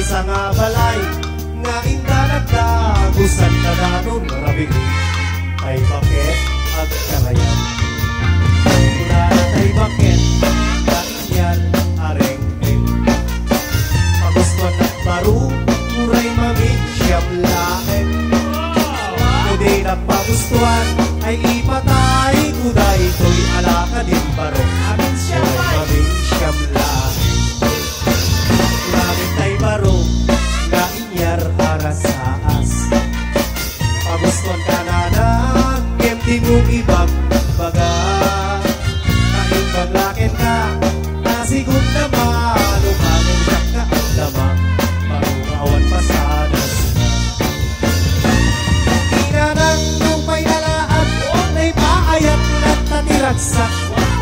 sa nga balay nga inda nagdagusan na danon rabi ay bakit at karayan mula natay bakit na inyan areng-eng pagustuhan at baro muray mamit siyam laeng kundi nagpagustuhan ay ipatay kuday to'y alaka din baro muray mamit siyam laeng namin tay baro nga inyar arasaas pagustuhan ka na nagkem di mong ibang baga kahit paglakin ka nasigod naman umangin sak ka ang damang marungawan pasadas inanang nung may nalaan na'y paayat at natiragsak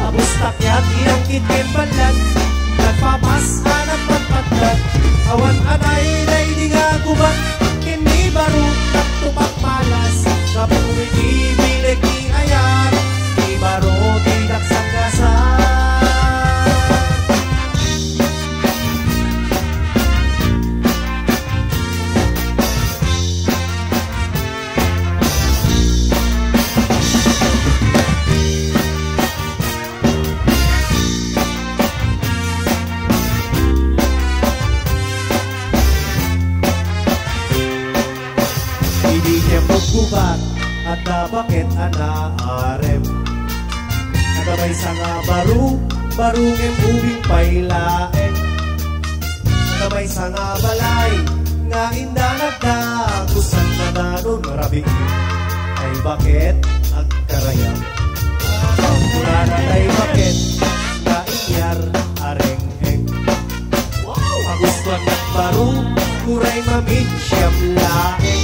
tapos takyat inangkit ken balat nagpapasan at pagpatlat awan anay na'y di nga kubang hindi baro at tupak malas kapuwi di bilik ni ayan di baro di daksang gasan gubat at bakit anaarem nagabay sa nga barungem ubing pailaeng nagabay sa nga balay nga inda nagdagusan na danon rabi ay bakit at karayam mula na tay bakit nga inyar areng-eng pagustuhan at baro kuray mamit siyam laeng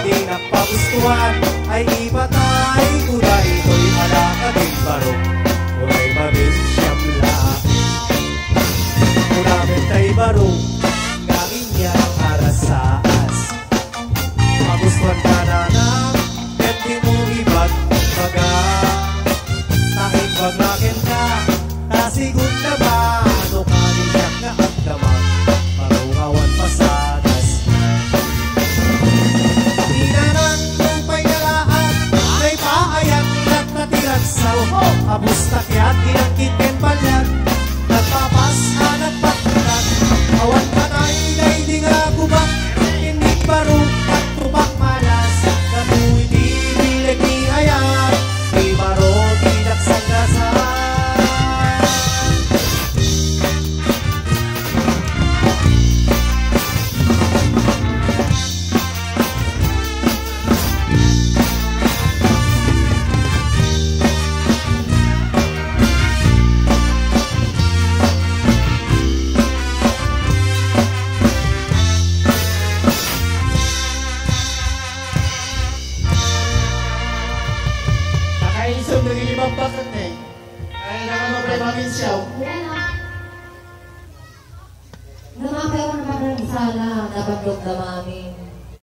hindi nagpagustuhan ay ipatay kuday to'y alaka din baro kuray mamit siyam laeng kunamin tay baro nga inya arasaas pagustuhan ka na ng hindi mo ibag baga kahit baglakin ka nasigod na ba ano kanin siyak na ang damang marungawan pasadas inanang nung may nalaan may paayat at natiragsaw abus takyat inangkit ken balat nagpapasan at pagkulat awan panay na'y di nga gubak hindi baro at tupak malas kapuwi di bilik ni ayan di baro di daksang gasan Nakaisog ng ibang bakat eh. Ay nakamabay mamin siya. Namakayaw naman ng sala, nabaglog na mamin.